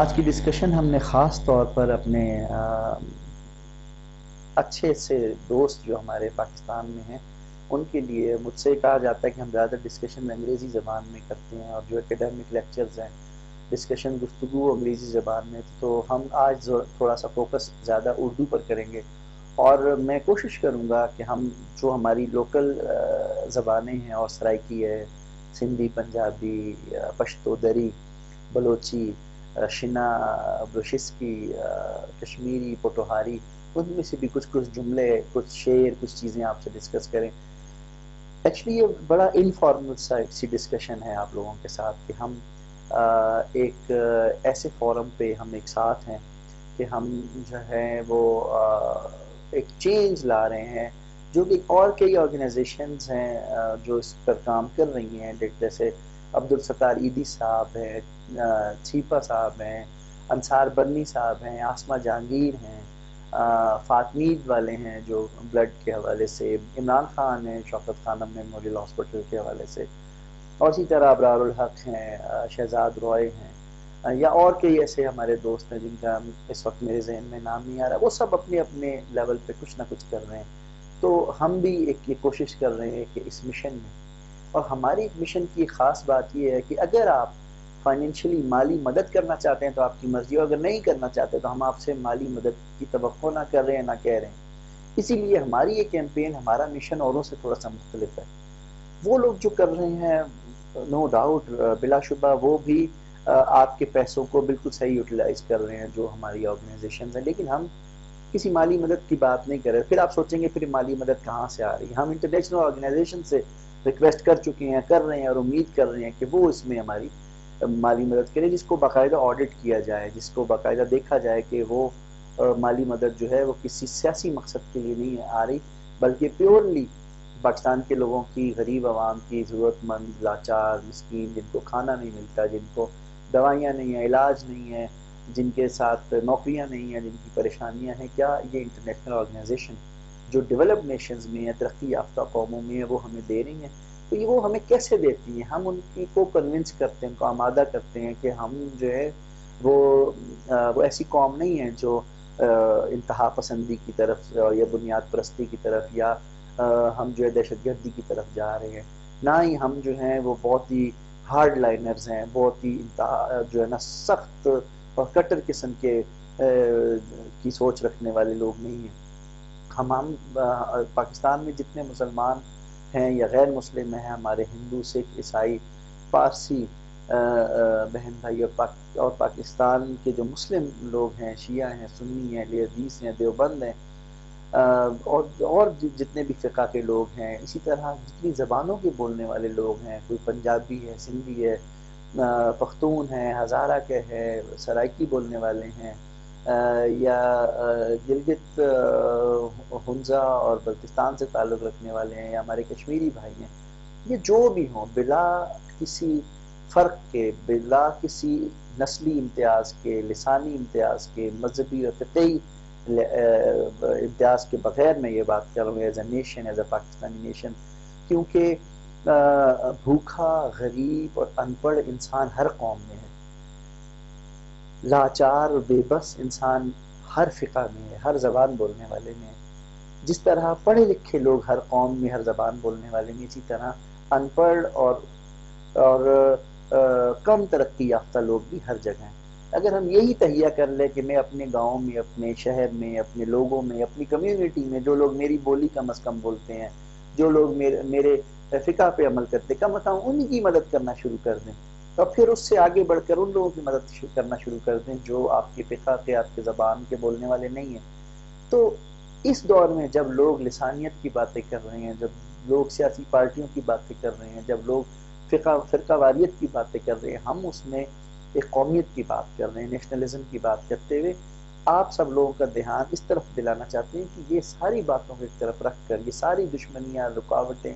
آج کی ڈسکشن ہم نے خاص طور پر اپنے اچھے سے دوست جو ہمارے پاکستان میں ہیں ان کے لیے مجھ سے کہا جاتا ہے کہ ہم زیادہ ڈسکشن انگریزی زبان میں کرتے ہیں، اور جو اکیڈیمک لیکچرز ہیں ڈسکشن گفتگو انگریزی زبان میں، تو ہم آج تھوڑا سا فوکس زیادہ اردو پر کریں گے، اور میں کوشش کروں گا کہ ہم جو ہماری لوکل زبانیں ہیں، اور سرائکی ہے، سندھی، پنجابی، پشتو، دری، بلوچی، شنا، بلوچسکی، کشمیری، پوٹوہاری، ان میں سے بھی کچھ جملے، کچھ شعر، کچھ چیزیں آپ سے ڈسکس کریں۔ ایکچولی یہ بڑا انفارمل سی ڈسکشن ہے آپ لوگوں کے ساتھ کہ ہم ایک ایسے فورم پہ ہم ایک ساتھ ہیں کہ ہم جو ہے وہ ایک چینج لا رہے ہیں، جو کہ اور کئی آرگنائزیشنز ہیں جو اس پر کام کر رہی ہیں، جیسے عبدالستار ایدی صاحب ہیں، چھیپا صاحب ہیں، انصار برنی صاحب ہیں، آسمہ جہانگیر ہیں، فاطمید والے ہیں جو بلڈ کے حوالے سے، عمران خان ہیں شوکت خانم میموریل ہاسپٹل کے حوالے سے، اور اسی طرح ابرار الحق ہیں، شہزاد روئے ہیں، یا اور کئی ایسے ہمارے دوست ہیں جن کا اس وقت میرے ذہن میں نام نہیں آ رہا، وہ سب اپنے اپنے لیول پہ کچھ نہ کچھ کر رہے ہیں۔ تو ہم بھی ایک یہ کوشش کر رہے ہیں کہ اس مشن میں، اور ہماری مشن کی خاص بات یہ ہے کہ اگر آپ فائنینشلی مالی مدد کرنا چاہتے ہیں تو آپ کی مرضی، اور اگر نہیں کرنا چاہتے تو ہم آپ سے مالی مدد کی توقع نہ کر رہے ہیں، نہ کہہ رہے ہیں۔ اسی لیے ہماری یہ کیمپین، ہمارا مشن اوروں سے تھوڑا سا مختلف ہے۔ وہ لوگ جو کر رہے ہیں، نو ڈاؤٹ، بلا شبہ وہ بھی آپ کے پیسوں کو بالکل صحیح یوٹیلائز کر رہے ہیں جو ہماری آرگنائزیشنز ہیں، لیکن ہم کسی مالی مدد کی بات نہیں کر رہے۔ پھر آپ سوچیں گے پھر مالی مدد کہاں سے آ رہی ہے؟ ہم انٹرنیشنل آرگنائزیشن سے ریکویسٹ کر چکے ہیں، کر رہے ہیں، اور امید کر رہے ہیں کہ وہ اس میں ہماری مالی مدد کریں، جس کو باقاعدہ آڈٹ کیا جائے، جس کو باقاعدہ دیکھا جائے کہ وہ مالی مدد جو ہے وہ کسی سیاسی مقصد کے لیے نہیں آ رہی، بلکہ پیورلی پاکستان کے لوگوں کی، غریب عوام کی، ضرورت مند، لاچار، مسکین، جن کو کھانا نہیں ملتا، جن کو دوائیاں نہیں ہیں، علاج نہیں ہے، جن کے ساتھ نوکریاں نہیں ہیں، جن کی پریشانیاں ہیں، کیا یہ انٹرنیشنل آرگنائزیشن جو ڈیولپ نیشنز میں ہیں، ترقی یافتہ قوموں میں ہیں، وہ ہمیں دے رہی ہیں؟ تو یہ وہ ہمیں کیسے دیتی ہیں؟ ہم ان کی کو کنونس کرتے ہیں، ان کو آمادہ کرتے ہیں کہ ہم جو ہے وہ ایسی قوم نہیں ہے جو انتہا پسندی کی طرف یا بنیاد پرستی کی طرف، یا ہم جو ہے دہشت گردی کی طرف جا رہے ہیں، نہ ہی ہم جو ہیں وہ بہت ہی ہارڈ لائنرز ہیں، بہت ہی جو ہے نا سخت اور کٹر قسم کے کی سوچ رکھنے والے لوگ نہیں ہیں۔ ہم پاکستان میں جتنے مسلمان ہیں یا غیر مسلم ہیں، ہمارے ہندو، سکھ، عیسائی، پارسی بہن بھائی، اور پاکستان کے جو مسلم لوگ ہیں، شیعہ ہیں، سنی ہیں، اہل حدیث ہیں، دیوبند ہیں، اور جتنے بھی فقہ کے لوگ ہیں، اسی طرح جتنی زبانوں کے بولنے والے لوگ ہیں، کوئی پنجابی ہے، سندھی ہے، پختون ہے، ہزارہ کے ہے، سرائکی بولنے والے ہیں، یا گلگت ہنزا اور بلتستان سے تعلق رکھنے والے ہیں، یا ہمارے کشمیری بھائی ہیں، یہ جو بھی ہوں، بلا کسی فرق کے، بلا کسی نسلی امتیاز کے، لسانی امتیاز کے، مذہبی اور فقہی امتیاز کے بغیر میں یہ بات کر رہا ہوں، as a nation, as a Pakistani nation, کیونکہ بھوکا، غریب اور ان پڑھ انسان ہر قوم میں ہے، لاچار اور بے بس انسان ہر فقہ میں ہے، ہر زبان بولنے والے میں ہے۔ جس طرح پڑھے لکھے لوگ ہر قوم میں، ہر زبان بولنے والے میں، اسی طرح ان پڑھ اور کم ترقی یافتہ لوگ بھی ہر جگہ ہیں۔ اگر ہم یہی تہیہ کر لیں کہ میں اپنے گاؤں میں، اپنے شہر میں، اپنے لوگوں میں، اپنی کمیونٹی میں، جو لوگ میری بولی کم از کم بولتے ہیں، جو لوگ میرے فقہ پہ عمل کرتے، کم از کم ان کی مدد کرنا شروع کر دیں، اور پھر اس سے آگے بڑھ کر ان لوگوں کی مدد کرنا شروع کر دیں جو آپ کے فقہ کے، آپ کے زبان کے بولنے والے نہیں ہیں، تو اس دور میں جب لوگ لسانیت کی باتیں کر رہے ہیں، جب لوگ سیاسی پارٹیوں کی باتیں کر رہے ہیں، جب لوگ فرقہ واریت کی باتیں کر رہے ہیں، ہم اس میں ایک قومیت کی بات کر رہے ہیں، نیشنلزم کی بات کرتے ہوئے آپ سب لوگوں کا دھیان اس طرف دلانا چاہتے ہیں کہ یہ ساری باتوں کو ایک طرف رکھ کر، یہ ساری دشمنیاں، رکاوٹیں،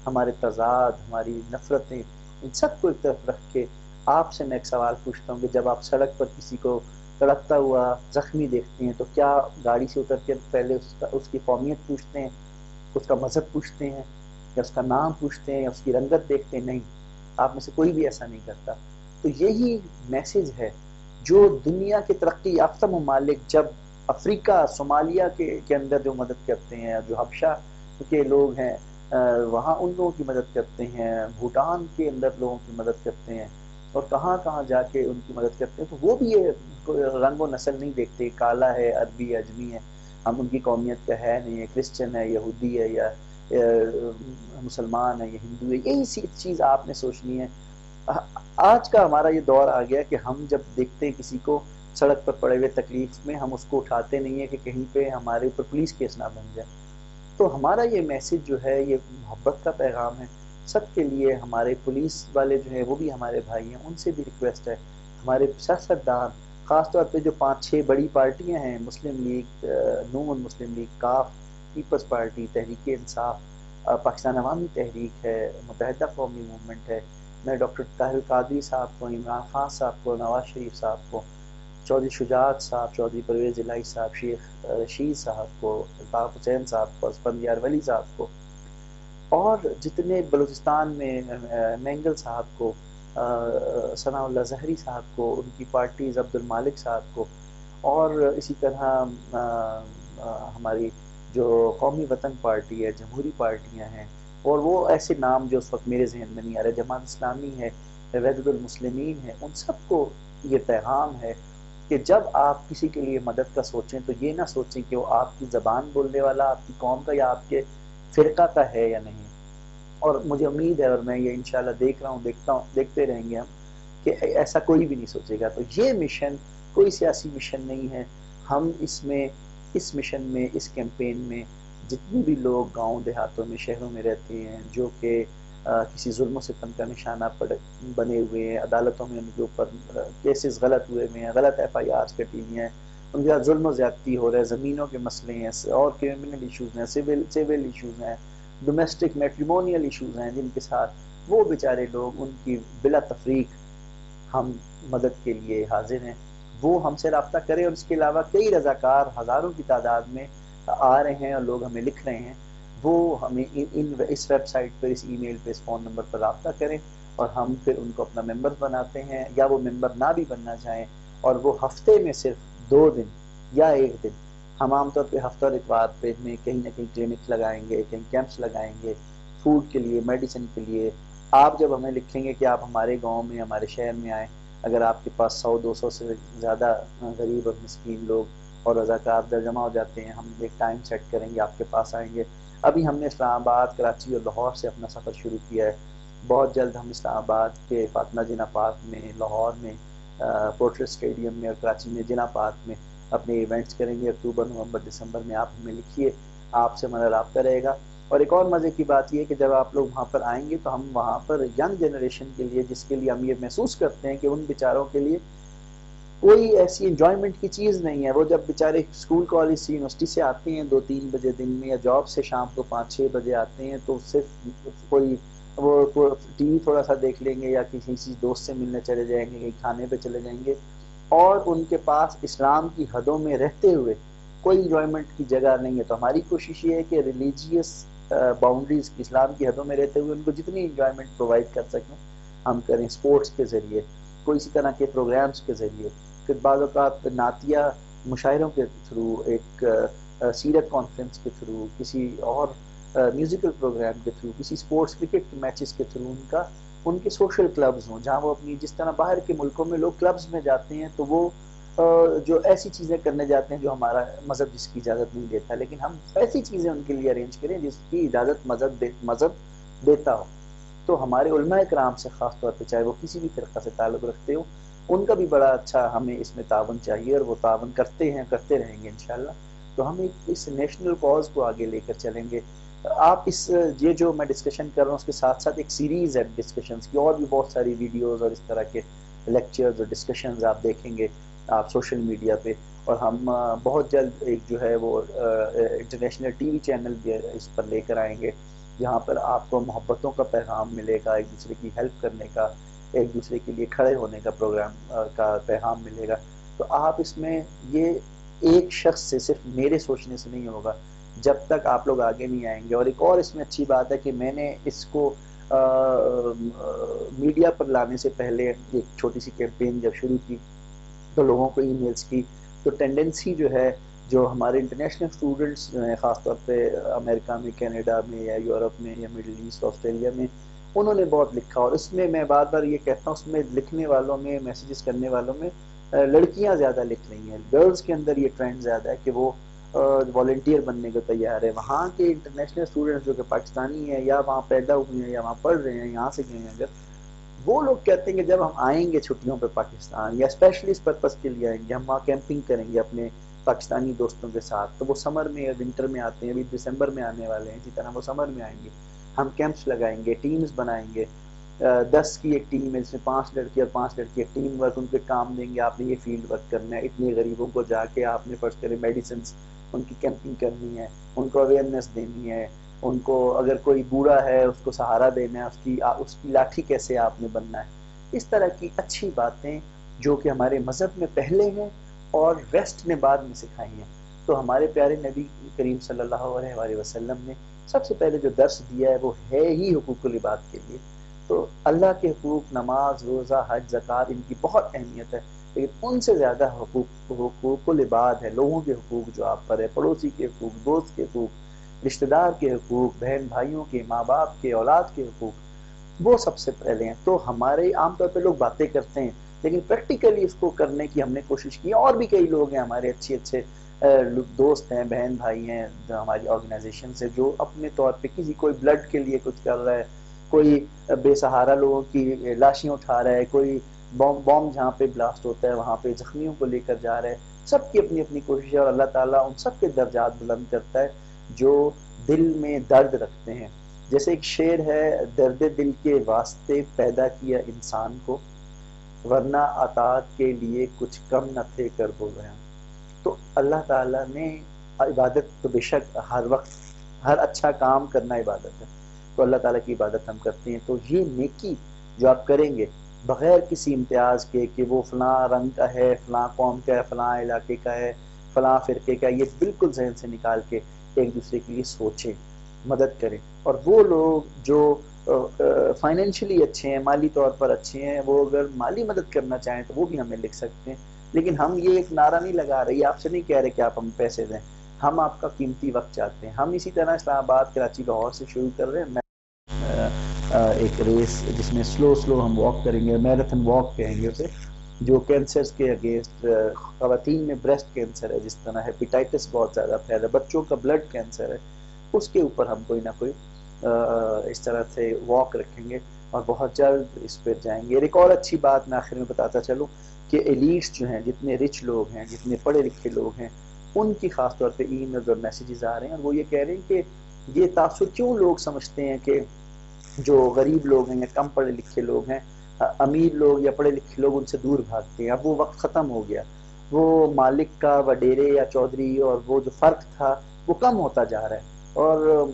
ہمارے تضاد، ہماری نفرتیں، ان سب کو ایک طرف رکھ کے آپ سے میں ایک سوال پوچھتا ہوں کہ جب آپ سڑک پر کسی کو تڑپتا ہوا زخمی دیکھتے ہیں تو کیا گاڑی سے اتر کے پہلے اس کی قومیت پوچھتے ہیں، اس کا مذہب پوچھتے ہیں، یا اس کا نام پوچھتے ہیں، یا اس کی رنگت دیکھتے ہیں؟ نہیں، آپ میں سے کوئی بھی ایسا نہیں کرتا۔ تو یہی میسج ہے جو دنیا کے ترقی یافتہ ممالک جب افریقہ صومالیہ کے اندر جو مدد کرتے ہیں، جو حبشہ کے لوگ ہیں وہاں ان لوگوں کی مدد کرتے ہیں، بھوٹان کے اندر لوگوں کی مدد کرتے ہیں، اور کہاں کہاں جا کے ان کی مدد کرتے ہیں، تو وہ بھی یہ رنگ و نسل نہیں دیکھتے، کالا ہے، عربی ہے، اجمی ہے، ہم ان کی قومیت کا ہے نہیں ہے، کرسچن ہے، یہودی ہے، یا مسلمان ہے، یا ہندو ہے، یہی چیز آپ نے سوچنی ہے۔ آج کا ہمارا یہ دور آ گیا کہ ہم جب دیکھتے ہیں کسی کو سڑک پر پڑے ہوئے تکلیف میں، ہم اس کو اٹھاتے نہیں ہیں کہ کہیں پہ ہمارے اوپر پولیس کیس نہ بن جائے۔ تو ہمارا یہ میسج جو ہے یہ محبت کا پیغام ہے سب کے لیے۔ ہمارے پولیس والے جو ہیں وہ بھی ہمارے بھائی ہیں، ان سے بھی ریکویسٹ ہے، ہمارے سیاستدان خاص طور پہ جو 5-6 بڑی پارٹیاں ہیں، مسلم لیگ، نون، مسلم لیگ، کاف، پیپلز پارٹی، تحریک انصاف، پاکستان عوامی تحریک ہے، متحدہ قومی موومنٹ ہے، میں ڈاکٹر طاہر القادری صاحب کو، عمران خان صاحب کو، نواز شریف صاحب کو، چودھری شجاعت صاحب، چودھری پرویز الہی صاحب، شیخ رشید صاحب کو، الطاف حسین صاحب کو، اسفندیار ولی صاحب کو، اور جتنے بلوچستان میں مینگل صاحب کو، ثناء اللہ زہری صاحب کو، ان کی پارٹیز، عبد المالک صاحب کو، اور اسی طرح ہماری جو قومی وطن پارٹی ہے، جمہوری پارٹیاں ہیں، اور وہ ایسے نام جو اس وقت میرے ذہن میں نہیں آ رہے، جماعت اسلامی ہے، وحدت المسلمین ہے، ان سب کو یہ پیغام ہے کہ جب آپ کسی کے لیے مدد کا سوچیں تو یہ نہ سوچیں کہ وہ آپ کی زبان بولنے والا آپ کی قوم کا یا آپ کے فرقہ کا ہے یا نہیں۔ اور مجھے امید ہے، اور میں یہ انشاءاللہ دیکھ رہا ہوں، دیکھتے رہیں گے ہم، کہ ایسا کوئی بھی نہیں سوچے گا۔ تو یہ مشن کوئی سیاسی مشن نہیں ہے، ہم اس مشن میں، اس کیمپین میں جتنے بھی لوگ گاؤں دیہاتوں میں، شہروں میں رہتے ہیں، جو کہ کسی ظلم و ستم کا نشانہ بنے ہوئے ہیں، عدالتوں میں ان کے اوپر کیسز غلط ہوئے ہوئے ہیں، غلط FIRs کٹی ہوئی ہیں، ان کے ساتھ ظلم و زیادتی ہو رہا ہے، زمینوں کے مسئلے ہیں، اور کرمنل ایشوز ہیں، سول ایشوز ہیں، ڈومیسٹک میٹریمونیل ایشوز ہیں، جن کے ساتھ وہ بیچارے لوگ، ان کی بلا تفریق ہم مدد کے لیے حاضر ہیں۔ وہ ہم سے رابطہ کریں، اور اس کے علاوہ کئی رضاکار ہزاروں کی تعداد میں آ رہے ہیں، اور لوگ ہمیں لکھ رہے ہیں، وہ ہمیں اس ویب سائٹ پر، اس ای میل پہ، اس فون نمبر پر رابطہ کریں، اور ہم پھر ان کو اپنا ممبر بناتے ہیں، یا وہ ممبر نہ بھی بننا چاہیں، اور وہ ہفتے میں صرف 2 دن یا 1 دن، ہم عام طور پہ ہفتہ اور اتوار پہ میں کہیں نہ کہیں کلینک لگائیں گے، کہیں کیمپس لگائیں گے، فوڈ کے لیے، میڈیسن کے لیے۔ آپ جب ہمیں لکھیں گے کہ آپ ہمارے گاؤں میں، ہمارے شہر میں آئیں، اگر آپ کے پاس 100-200 سے زیادہ غریب اور مسکین لوگ اور رضاکار جمع ہو جاتے ہیں، ہم ایک ٹائم سیٹ کریں گے، آپ کے پاس آئیں گے۔ ابھی ہم نے اسلام آباد، کراچی اور لاہور سے اپنا سفر شروع کیا ہے، بہت جلد ہم اسلام آباد کے فاطمہ جناح پارک میں، لاہور میں پورٹریٹ اسٹیڈیم میں، اور کراچی میں جناح پارک میں اپنے ایونٹس کریں گے اکتوبر، نومبر، دسمبر میں۔ آپ ہمیں لکھیے، آپ سے ہمارا رابطہ رہے گا۔ اور ایک اور مزے کی بات یہ ہے کہ جب آپ لوگ وہاں پر آئیں گے تو ہم وہاں پر ینگ جنریشن کے لیے، جس کے لیے ہم یہ محسوس کرتے ہیں کہ ان بیچاروں کے لیے کوئی ایسی انجوائمنٹ کی چیز نہیں ہے، وہ جب بیچارے اسکول، کالج سے، یونیورسٹی سے آتے ہیں 2-3 بجے دن میں، یا جاب سے شام کو 5-6 بجے آتے ہیں، تو صرف کوئی وہ ٹی وی تھوڑا سا دیکھ لیں گے، یا کسی دوست سے ملنے چلے جائیں گے، کہیں کھانے پہ چلے جائیں گے، اور ان کے پاس اسلام کی حدوں میں رہتے ہوئے کوئی انجوائمنٹ کی جگہ نہیں ہے۔ تو ہماری کوشش یہ ہے کہ ریلیجیس باؤنڈریز، اسلام کی حدوں میں رہتے ہوئے ان کو جتنی انجوائمنٹ پرووائڈ کر سکیں ہم کریں، اسپورٹس کے ذریعے، کوئی اسی طرح کے پروگرامز کے ذریعے، پھر بعض اوقات نعتیہ مشاعروں کے تھرو، ایک سیرت کانفرنس کے تھرو، کسی اور میوزیکل پروگرام کے تھرو، کسی اسپورٹس کرکٹ میچز کے تھرو، ان کے سوشل کلبز ہوں، جہاں وہ اپنی، جس طرح باہر کے ملکوں میں لوگ کلبز میں جاتے ہیں تو وہ جو ایسی چیزیں کرنے جاتے ہیں جو ہمارا مذہب جس کی اجازت نہیں دیتا، لیکن ہم ایسی چیزیں ان کے لیے ارینج کریں جس کی اجازت مذہب دیتا ہو۔ تو ہمارے علماء کرام سے خاص طور پہ، چاہے وہ کسی بھی فرقہ سے تعلق رکھتے ہو، ان کا بھی بڑا اچھا ہمیں اس میں تعاون چاہیے، اور وہ تعاون کرتے ہیں، کرتے رہیں گے انشاءاللہ۔ تو ہم اس نیشنل کاز کو آگے لے کر چلیں گے۔ آپ یہ جو میں ڈسکشن کر رہا ہوں اس کے ساتھ ساتھ ایک سیریز ہے ڈسکشنز کی، اور بھی بہت ساری ویڈیوز اور اس طرح کے لیکچرز اور ڈسکشنز آپ دیکھیں گے آپ سوشل میڈیا پہ، اور ہم بہت جلد ایک جو ہے وہ انٹرنیشنل ٹی وی چینل بھی اس پر لے کر آئیں گے، جہاں پر آپ کو محبتوں کا پیغام ملے گا، ایک دوسرے کی ہیلپ کرنے کا، ایک دوسرے کے لیے کھڑے ہونے کا پروگرام کا پیغام ملے گا۔ تو آپ اس میں یہ ایک شخص سے، صرف میرے سوچنے سے نہیں ہوگا جب تک آپ لوگ آگے نہیں آئیں گے۔ اور ایک اور اس میں اچھی بات ہے کہ میں نے اس کو میڈیا پر لانے سے پہلے ایک چھوٹی سی کیمپین جب شروع کی تو لوگوں کو ای میلز کی تو ٹینڈنسی جو ہے، جو ہمارے انٹرنیشنل اسٹوڈنٹس جو ہیں خاص طور پہ امریکہ میں، کینیڈا میں، یا یورپ میں، یا مڈل ایسٹ آسٹریلیا میں، انہوں نے بہت لکھا. اور اس میں میں بار بار یہ کہتا ہوں، اس میں لکھنے والوں میں، میسیجز کرنے والوں میں لڑکیاں زیادہ لکھ رہی ہیں. گرلز کے اندر یہ ٹرینڈ زیادہ ہے کہ وہ والنٹیئر بننے کو تیار ہے. وہاں کے انٹرنیشنل اسٹوڈنٹس جو کہ پاکستانی ہیں، یا وہاں پیدا ہوئے ہیں، یا وہاں پڑھ رہے ہیں، یہاں سے گئے ہیں اگر، وہ لوگ کہتے ہیں کہ جب ہم آئیں گے چھٹیوں پہ پاکستان، یا اسپیشلی اس پرپز کے لیے آئیں گے، ہم وہاں کیمپنگ کریں گے اپنے پاکستانی دوستوں کے ساتھ. تو وہ سمر میں یا ونٹر میں آتے ہیں، ابھی دسمبر میں آنے والے ہیں، اسی طرح وہ سمر میں آئیں گے. ہم کیمپس لگائیں گے، ٹیمز بنائیں گے. 10 کی ایک ٹیم ہے، جس میں 5 لڑکی اور 5 لڑکی، ٹیم ورک، ان کے کام دیں گے، آپ نے یہ فیلڈ ورک کرنا ہے، اتنے غریبوں کو جا کے آپ نے فرض کرے میڈیسنس ان کی کیمپنگ کرنی ہے، ان کو اویئرنیس دینی ہے، ان کو اگر کوئی بوڑھا ہے اس کو سہارا دینا ہے، اس کی لاٹھی کیسے آپ نے بننا ہے. اس طرح کی اچھی باتیں جو کہ ہمارے مذہب میں پہلے ہیں اور ویسٹ نے بعد میں سکھائی ہیں. تو ہمارے پیارے نبی کریم صلی اللہ علیہ وآلہ وسلم نے سب سے پہلے جو درس دیا ہے وہ ہے ہی حقوق العباد کے لیے. تو اللہ کے حقوق، نماز، روزہ، حج، زکوٰۃ، ان کی بہت اہمیت ہے، لیکن ان سے زیادہ حقوق العباد ہے. لوگوں کے حقوق جو آپ پر ہے، پڑوسی کے حقوق، دوست کے حقوق، رشتہ دار کے حقوق، بہن بھائیوں کے، ماں باپ کے، اولاد کے حقوق، وہ سب سے پہلے ہیں. تو ہمارے عام طور پہ لوگ باتیں کرتے ہیں، لیکن پریکٹیکلی اس کو کرنے کی ہم نے کوشش کی. اور بھی کئی لوگ ہیں ہمارے اچھے اچھے دوست ہیں، بہن بھائی ہیں ہماری آرگنائزیشن سے، جو اپنے طور پہ کسی کوئی بلڈ کے لیے کچھ کر رہا ہے، کوئی بے سہارا لوگوں کی لاشیں اٹھا رہا ہے، کوئی بوم جہاں پہ بلاسٹ ہوتا ہے وہاں پہ زخمیوں کو لے کر جا رہا ہے. سب کی اپنی اپنی کوشش ہے، اور اللہ تعالیٰ ان سب کے درجات بلند کرتا ہے جو دل میں درد رکھتے ہیں. جیسے ایک شعر ہے، درد دل کے واسطے پیدا کیا انسان کو، ورنہ اطاعت کے لیے کچھ کم نہ تھے کر ہو گیا. تو اللہ تعالیٰ نے عبادت تو بے شک ہر وقت، ہر اچھا کام کرنا عبادت ہے، تو اللہ تعالیٰ کی عبادت ہم کرتے ہیں. تو یہ نیکی جو آپ کریں گے بغیر کسی امتیاز کے کہ وہ فلاں رنگ کا ہے، فلاں قوم کا ہے، فلاں علاقے کا ہے، فلاں فرقے کا، یہ بالکل ذہن سے نکال کے ایک دوسرے کے لیے سوچیں، مدد کریں. اور وہ لوگ جو فائنینشلی اچھے ہیں، مالی طور پر اچھے ہیں، وہ اگر مالی مدد کرنا چاہیں تو وہ بھی ہمیں لکھ سکتے ہیں. لیکن ہم یہ ایک نعرہ نہیں لگا رہے، آپ سے نہیں کہہ رہے کہ آپ ہم پیسے دیں، ہم آپ کا قیمتی وقت چاہتے ہیں. ہم اسی طرح اسلام آباد، کراچی، لاہور سے شروع کر رہے ہیں ایک ریس جس میں سلو ہم واک کریں گے، میراتھن واک کہیں گے اسے، جو کینسرز کے اگینسٹ. خواتین میں بریسٹ کینسر ہے، جس طرح ہیپیٹائٹس بہت زیادہ پھیلا ہے، بچوں کا بلڈ کینسر ہے، اس کے اوپر ہم کوئی نہ کوئی اس طرح سے واک رکھیں گے، اور بہت جلد اس پہ جائیں گے. ایک اور اچھی بات میں آخر میں بتاتا چلوں کہ ایلیٹس جو ہیں، جتنے رچ لوگ ہیں، جتنے پڑھے لکھے لوگ ہیں، ان کی خاص طور پہ ای میلز اور میسیجز آ رہے ہیں، اور وہ یہ کہہ رہے ہیں کہ یہ تاثر کیوں لوگ سمجھتے ہیں کہ جو غریب لوگ ہیں یا کم پڑھے لکھے لوگ ہیں، امیر لوگ یا پڑھے لکھے لوگ ان سے دور بھاگتے ہیں. اب وہ وقت ختم ہو گیا، وہ مالک کا وڈیرے یا چودھری اور وہ جو فرق تھا وہ کم ہوتا جا رہا ہے. اور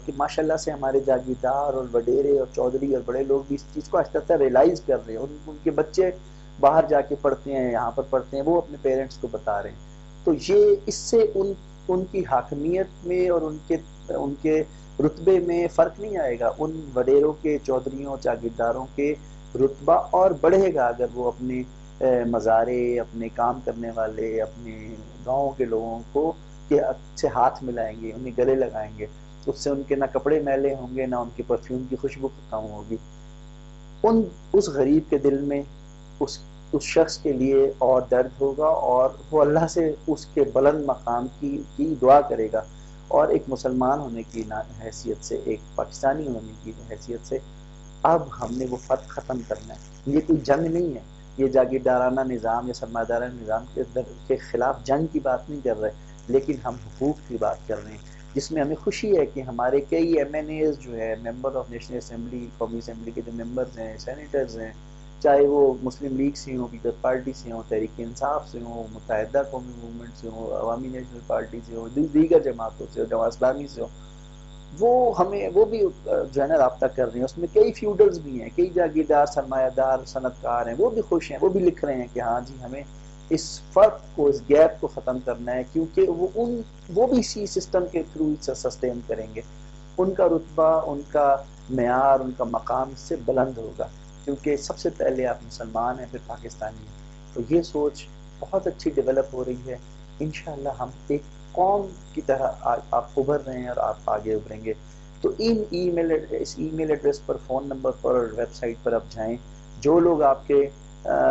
کہ ماشاء اللہ سے ہمارے جاگیردار اور وڈیرے اور چودھری اور بڑے لوگ بھی اس چیز کو آہستہ آہستہ ریئلائز کر رہے ہیں. ان کے بچے باہر جا کے پڑھتے ہیں، یہاں پر پڑھتے ہیں، وہ اپنے پیرنٹس کو بتا رہے ہیں. تو یہ اس سے ان کی حاکمیت میں اور ان کے رتبے میں فرق نہیں آئے گا. ان وڈیروں کے، چودھریوں، جاگیرداروں کے رتبہ اور بڑھے گا اگر وہ اپنے مزارے، اپنے کام کرنے والے، اپنے گاؤں کے لوگوں کو کے اچھے ہاتھ ملائیں گے، انہیں گلے لگائیں گے. اس سے ان کے نہ کپڑے میلے ہوں گے، نہ ان کے پرفیوم کی خوشبو کم ہوگی. اس غریب کے دل میں اس شخص کے لیے اور درد ہوگا، اور وہ اللہ سے اس کے بلند مقام کی دعا کرے گا. اور ایک مسلمان ہونے کی حیثیت سے، ایک پاکستانی ہونے کی حیثیت سے، اب ہم نے وہ فرق ختم کرنا ہے. یہ کوئی جنگ نہیں ہے، یہ جاگیردارانہ نظام یا سرمایہ دارانہ نظام کے خلاف جنگ کی بات نہیں کر رہے، لیکن ہم حقوق کی بات کر رہے ہیں، جس میں ہمیں خوشی ہے کہ ہمارے کئی ایم این ایز جو ہے، ممبر آف نیشنل اسمبلی، قومی اسمبلی کے جو ممبرز ہیں، سینیٹرز ہیں، چاہے وہ مسلم لیگ سے ہوں، پیپلز پارٹی سے ہوں، تحریک انصاف سے ہوں، متحدہ قومی موومنٹ سے ہوں، عوامی نیشنل پارٹی سے ہوں، دیگر جماعتوں سے ہوں، جماعت اسلامی سے ہوں، وہ بھی جو ہے نا رابطہ کر رہے ہیں. اس میں کئی فیوڈلز بھی ہیں، کئی جاگیردار، سرمایہ دار، صنعت کار ہیں، وہ بھی خوش ہیں، وہ بھی لکھ رہے ہیں کہ ہاں جی ہمیں اس فرق کو، اس گیپ کو ختم کرنا ہے، کیونکہ وہ بھی اسی سسٹم کے تھرو سسٹین کریں گے. ان کا رتبہ، ان کا معیار، ان کا مقام اس سے بلند ہوگا، کیونکہ سب سے پہلے آپ مسلمان ہیں، پھر پاکستانی ہیں. تو یہ سوچ بہت اچھی ڈیولپ ہو رہی ہے. انشاءاللہ ہم ایک قوم کی طرح آپ ابھر رہے ہیں اور آپ آگے ابھریں گے. تو اس ای میل ایڈریس پر، فون نمبر پر اور ویب سائٹ پر آپ جائیں. جو لوگ آپ کے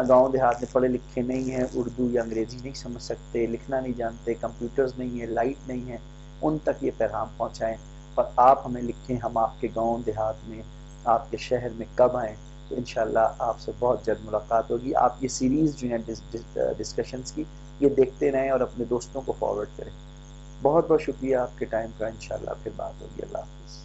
گاؤں دیہات میں پڑھے لکھے نہیں ہیں، اردو یا انگریزی نہیں سمجھ سکتے، لکھنا نہیں جانتے، کمپیوٹرز نہیں ہیں، لائٹ نہیں ہے، ان تک یہ پیغام پہنچائیں. اور آپ ہمیں لکھیں، ہم آپ کے گاؤں دیہات میں، آپ کے شہر میں کب آئیں. تو انشاءاللہ آپ سے بہت جلد ملاقات ہوگی. آپ یہ سیریز جو ہیں ڈسکشنز کی، یہ دیکھتے رہیں اور اپنے دوستوں کو فارورڈ کریں. بہت بہت شکریہ آپ کے ٹائم کا. انشاءاللہ پھر بات ہوگی. اللہ حافظ.